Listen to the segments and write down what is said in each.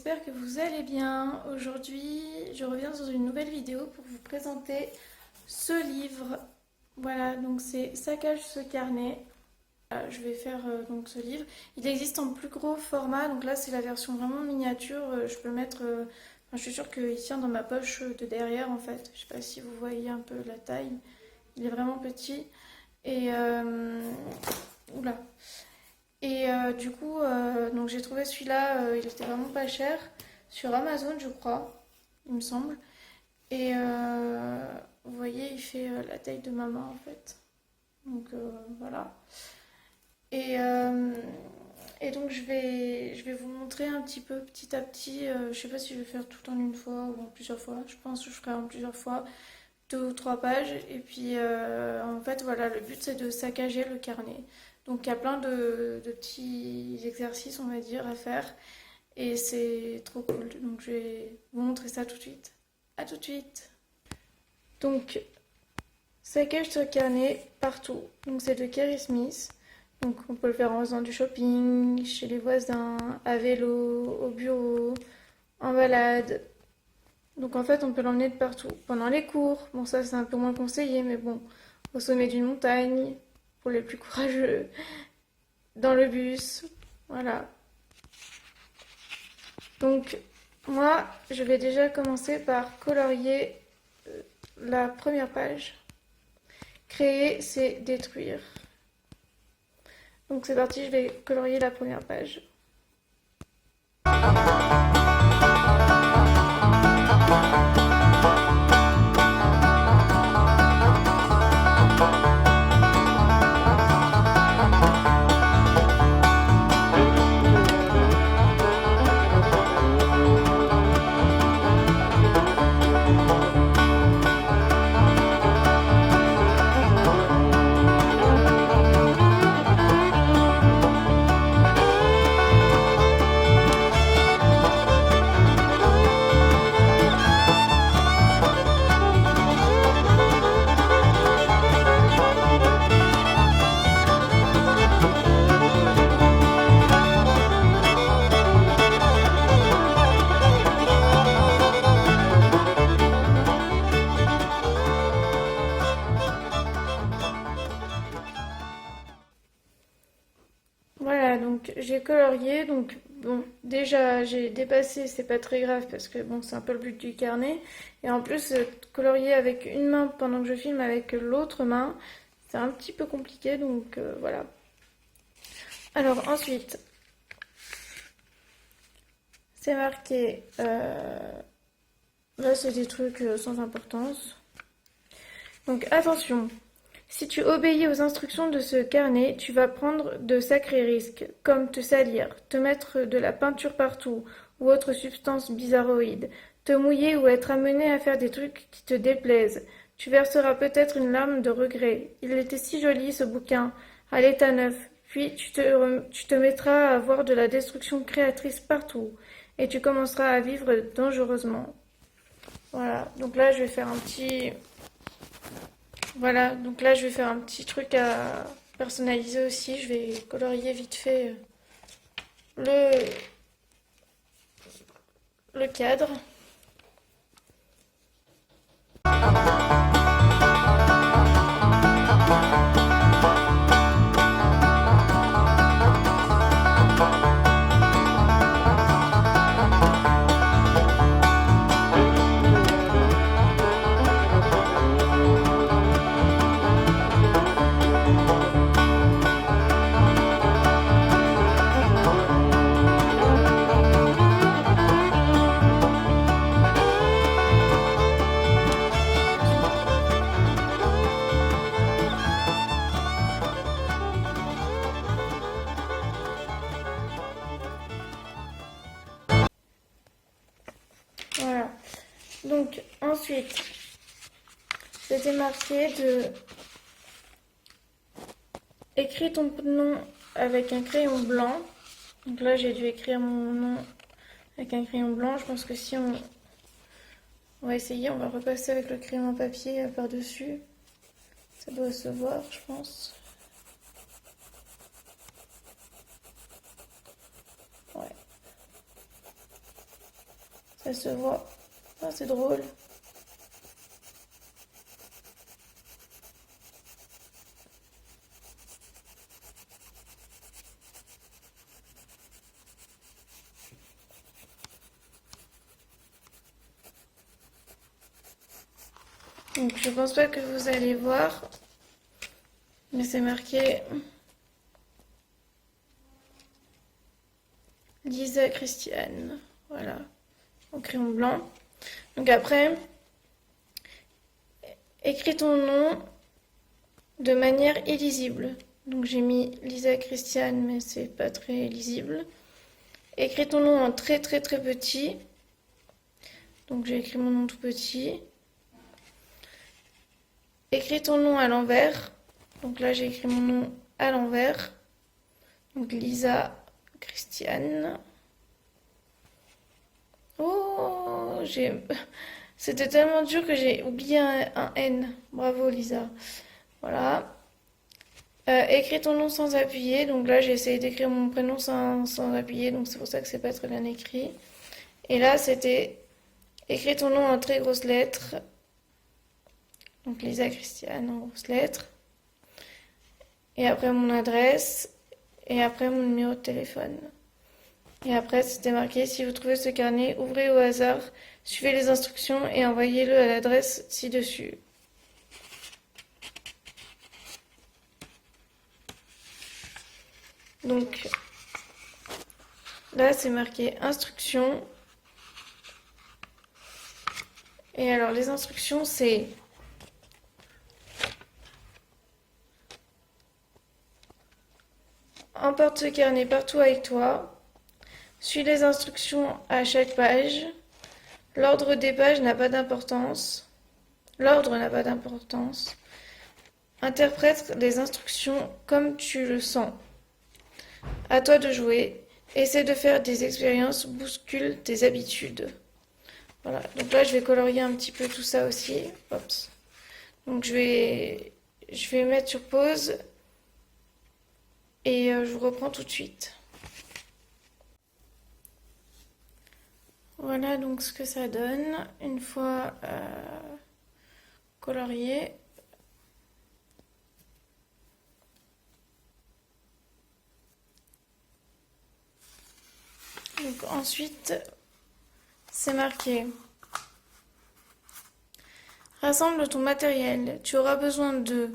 j'espère que vous allez bien. Aujourd'hui, je reviens dans une nouvelle vidéo pour vous présenter ce livre. Voilà, donc c'est Saccage ce carnet. Je vais faire donc ce livre. Il existe en plus gros format, donc là c'est la version vraiment miniature. Je peux le mettre, je suis sûre qu'il tient dans ma poche de derrière en fait. Je sais pas si vous voyez un peu la taille. Il est vraiment petit. Et oula. Et du coup, donc j'ai trouvé celui-là, il était vraiment pas cher, sur Amazon je crois, il me semble. Et vous voyez, il fait la taille de ma main en fait. Donc voilà. Et, euh, et donc je vais vous montrer un petit peu petit à petit. Je sais pas si je vais faire tout en une fois ou en plusieurs fois. Je pense que je ferai en plusieurs fois, 2 ou 3 pages. Et puis en fait voilà, le but c'est de saccager le carnet. Donc il y a plein de petits exercices on va dire à faire. Et c'est trop cool. Donc je vais vous montrer ça tout de suite. À tout de suite. Donc saccage ce carnet partout. Donc c'est de Kerry Smith. Donc on peut le faire en faisant du shopping, chez les voisins, à vélo, au bureau, en balade. Donc en fait on peut l'emmener de partout. Pendant les cours, bon ça c'est un peu moins conseillé, mais bon, au sommet d'une montagne, pour les plus courageux, dans le bus, voilà. Donc moi je vais déjà commencer par colorier la première page. Créer c'est détruire. Donc c'est parti, je vais colorier la première page. Voilà, donc j'ai colorié, donc bon, déjà j'ai dépassé, c'est pas très grave parce que bon, c'est un peu le but du carnet. Et en plus, colorier avec une main pendant que je filme avec l'autre main, c'est un petit peu compliqué, donc voilà. Alors ensuite, c'est marqué, là c'est des trucs sans importance. Donc attention, si tu obéis aux instructions de ce carnet, tu vas prendre de sacrés risques, comme te salir, te mettre de la peinture partout, ou autre substance bizarroïde, te mouiller ou être amené à faire des trucs qui te déplaisent. Tu verseras peut-être une larme de regret. Il était si joli ce bouquin, à l'état neuf. Puis tu te mettras à voir de la destruction créatrice partout, et tu commenceras à vivre dangereusement. Voilà, donc là je vais faire un petit... Voilà, donc là je vais faire un petit truc à personnaliser aussi. Je vais colorier vite fait le, le cadre. Voilà. Donc ensuite, c'était marqué de écris ton nom avec un crayon blanc. Donc là, j'ai dû écrire mon nom avec un crayon blanc. Je pense que si on va essayer, on va repasser avec le crayon à papier par-dessus. Ça doit se voir, je pense. Ouais. Ça se voit. Ah, c'est drôle. Donc je pense pas que vous allez voir, mais c'est marqué Lisa Christiane. Voilà, au crayon blanc. Donc après, écris ton nom de manière illisible. Donc j'ai mis Lisa Christiane, mais c'est pas très lisible. Écris ton nom en très très très petit. Donc j'ai écrit mon nom tout petit. Écris ton nom à l'envers. Donc là j'ai écrit mon nom à l'envers. Donc Lisa Christiane. Oh, c'était tellement dur que j'ai oublié un N. Bravo Lisa. Voilà. Écris ton nom sans appuyer. Donc là j'ai essayé d'écrire mon prénom sans appuyer. Donc c'est pour ça que c'est pas très bien écrit. Et là c'était écris ton nom en très grosses lettres. Donc Lisa Christiane en grosses lettres. Et après mon adresse. Et après mon numéro de téléphone. Et après, c'était marqué, si vous trouvez ce carnet, ouvrez au hasard, suivez les instructions et envoyez-le à l'adresse ci-dessus. Donc, là, c'est marqué instructions. Et alors, les instructions, c'est emporte ce carnet partout avec toi. Suis les instructions à chaque page. L'ordre des pages n'a pas d'importance. L'ordre n'a pas d'importance. Interprète les instructions comme tu le sens. À toi de jouer. Essaie de faire des expériences, bouscule tes habitudes. Voilà. Donc là, je vais colorier un petit peu tout ça aussi. Oups. Donc je vais mettre sur pause et je vous reprends tout de suite. Voilà donc ce que ça donne une fois colorié. Donc ensuite, c'est marqué rassemble ton matériel. Tu auras besoin de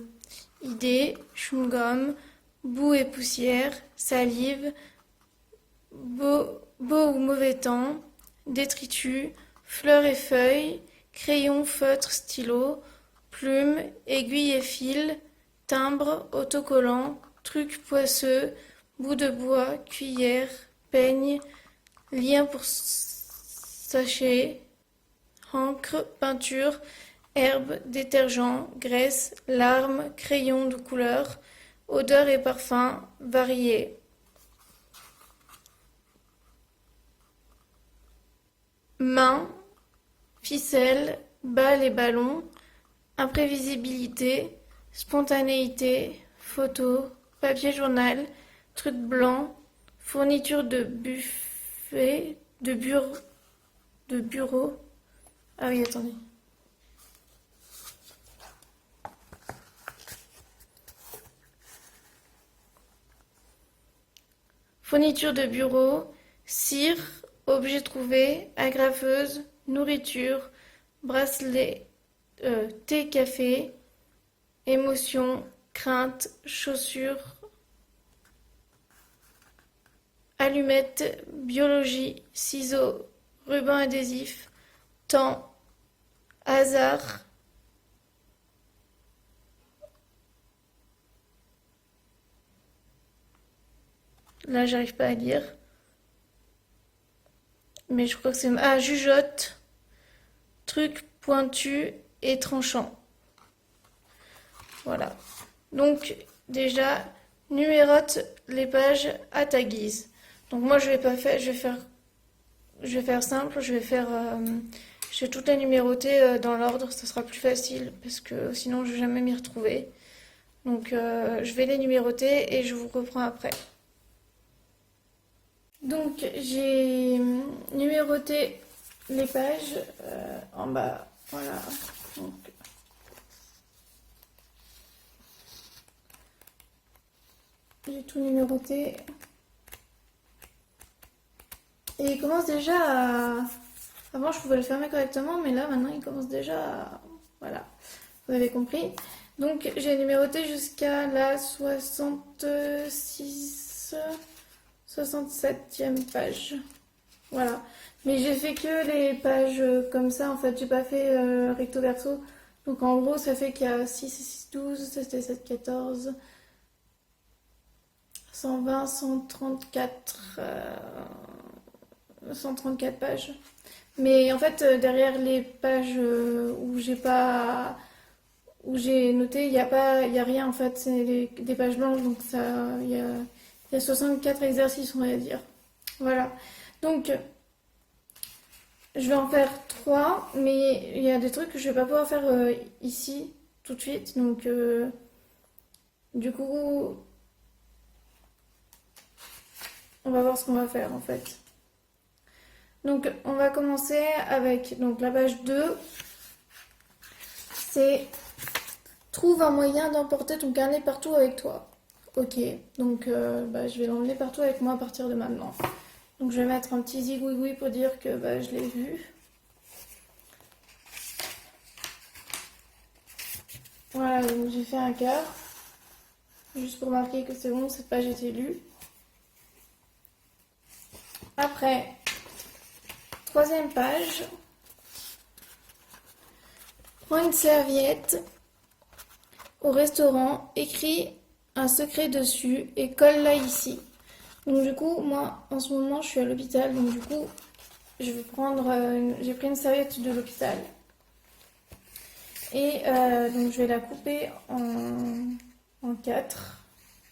idées, chewing-gum, boue et poussière, salive, beau ou mauvais temps, détritus, fleurs et feuilles, crayons, feutres, stylos, plumes, aiguilles et fils, timbres, autocollants, trucs poisseux, bouts de bois, cuillère, peigne, liens pour sachets, encre, peinture, herbes, détergents, graisse, larmes, crayons de couleur, odeurs et parfums variés. Mains, ficelles, balles et ballons, imprévisibilité, spontanéité, photos, papier journal, trucs blancs, fourniture de buffet, de bureau. Ah oui, attendez. Fourniture de bureau, cire, objets trouvés, agrafeuse, nourriture, bracelet, thé, café, émotion, crainte, chaussures, allumettes, biologie, ciseaux, ruban adhésif, temps, hasard, là j'arrive pas à lire, mais je crois que c'est... Ah, jugeote, truc pointu et tranchant. Voilà. Donc déjà, numérote les pages à ta guise. Donc moi je vais pas faire, je vais faire simple, je vais toutes les numéroter dans l'ordre, ça sera plus facile parce que sinon je vais jamais m'y retrouver. Donc je vais les numéroter et je vous reprends après. Donc j'ai numéroté les pages en bas. Voilà. Donc, j'ai tout numéroté. Et il commence déjà à... Avant, je pouvais le fermer correctement, mais là, maintenant, il commence déjà à... Voilà, vous avez compris. Donc, j'ai numéroté jusqu'à la 67e page. Voilà. Mais j'ai fait que les pages comme ça, en fait. J'ai pas fait recto verso. Donc, en gros, ça fait qu'il y a 6, 6, 12, 7, 7, 14, 120, 134... 134 pages. Mais en fait, derrière les pages où j'ai pas, où j'ai noté, il y a rien en fait. C'est des pages blanches, donc ça, il y a 64 exercices, on va dire. Voilà. Donc, je vais en faire 3, mais il y a des trucs que je vais pas pouvoir faire ici tout de suite. Donc, du coup, on va voir ce qu'on va faire en fait. Donc, on va commencer avec donc, la page 2. C'est trouve un moyen d'emporter ton carnet partout avec toi. Ok, donc je vais l'emmener partout avec moi à partir de maintenant. Donc je vais mettre un petit zigouigoui pour dire que je l'ai vu. Voilà, donc j'ai fait un cœur. Juste pour marquer que c'est bon, cette page a été lue. Après, 3e page. Prends une serviette au restaurant, écris un secret dessus et colle-la ici. Donc du coup, moi, en ce moment, je suis à l'hôpital, donc du coup, je vais prendre, j'ai pris une serviette de l'hôpital. Et donc je vais la couper en 4.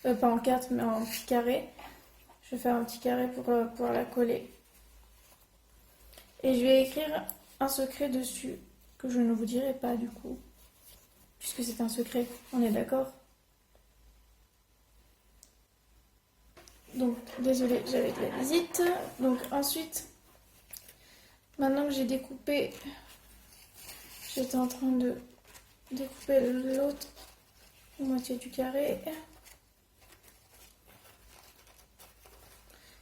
Pas en 4, mais en petits carrés. Je vais faire un petit carré pour pouvoir la coller. Et je vais écrire un secret dessus, que je ne vous dirai pas du coup. Puisque c'est un secret, on est d'accord? Donc, désolée, j'avais de la visite. Donc ensuite, maintenant que j'ai découpé, j'étais en train de découper l'autre moitié du carré.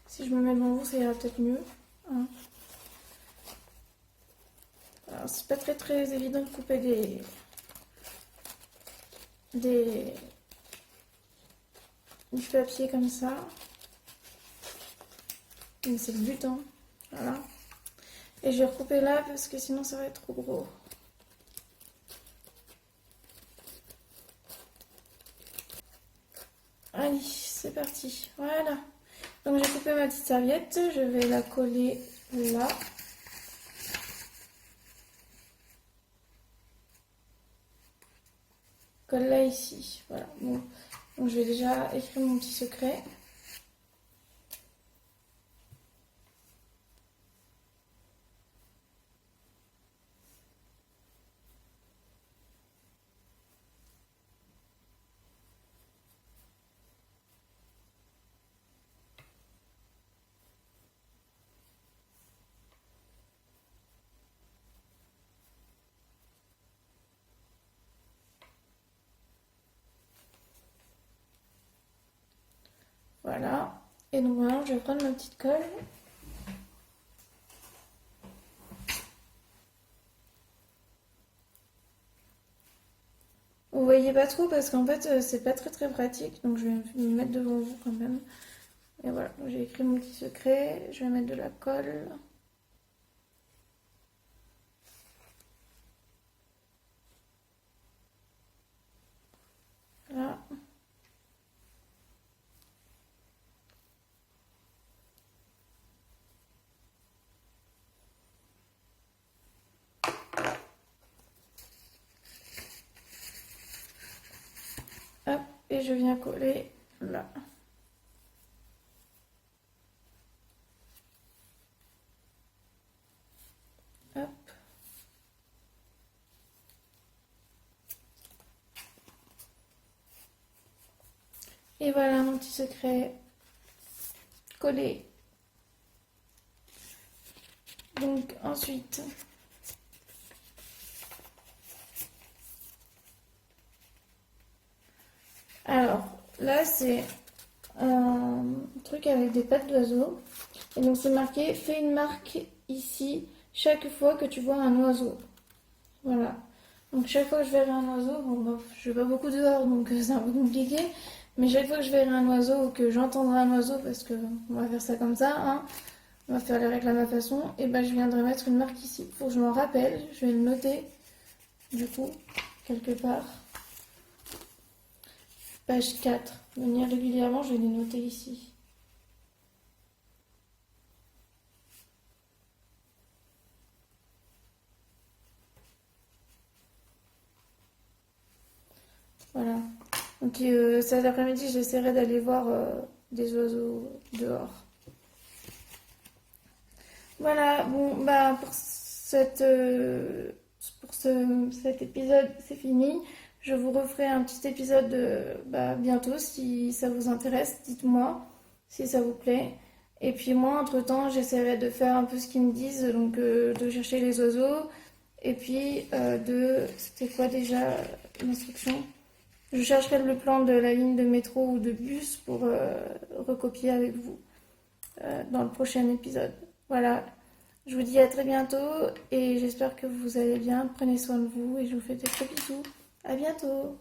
Si je me mets devant vous, ça ira peut-être mieux. Hein. Alors, c'est pas très évident de couper du papier comme ça. Mais c'est le but, hein. Voilà. Et je vais recouper là parce que sinon ça va être trop gros. Allez, c'est parti. Voilà. Donc j'ai coupé ma petite serviette. Je vais la coller là. Colle là ici. Voilà. Bon. Donc je vais déjà écrire mon petit secret. Voilà. Et donc maintenant je vais prendre ma petite colle. Vous voyez pas trop parce qu'en fait c'est pas très pratique. Donc je vais me mettre devant vous quand même. Et voilà, j'ai écrit mon petit secret. Je vais mettre de la colle. Là. Hop, et je viens coller là. Hop. Et voilà mon petit secret collé. Donc ensuite, alors là c'est un truc avec des pattes d'oiseau. Et donc c'est marqué, fais une marque ici chaque fois que tu vois un oiseau. Voilà. Donc chaque fois que je verrai un oiseau, bon bah, je vais pas beaucoup dehors donc c'est un peu compliqué. Mais chaque fois que je verrai un oiseau ou que j'entendrai un oiseau, parce que on va faire ça comme ça, hein, on va faire les règles à ma façon, et ben je viendrai mettre une marque ici. Faut que je m'en rappelle, je vais le noter du coup quelque part. Page 4. Venir régulièrement, je vais les noter ici. Voilà. Donc cet après-midi, j'essaierai d'aller voir des oiseaux dehors. Voilà, bon, bah cet épisode, c'est fini. Je vous referai un petit épisode bientôt si ça vous intéresse. Dites-moi si ça vous plaît. Et puis moi, entre-temps, j'essaierai de faire un peu ce qu'ils me disent, donc de chercher les oiseaux. Et puis C'était quoi déjà l'instruction? Je chercherai le plan de la ligne de métro ou de bus pour recopier avec vous dans le prochain épisode. Voilà, je vous dis à très bientôt et j'espère que vous allez bien. Prenez soin de vous et je vous fais des gros bisous. À bientôt.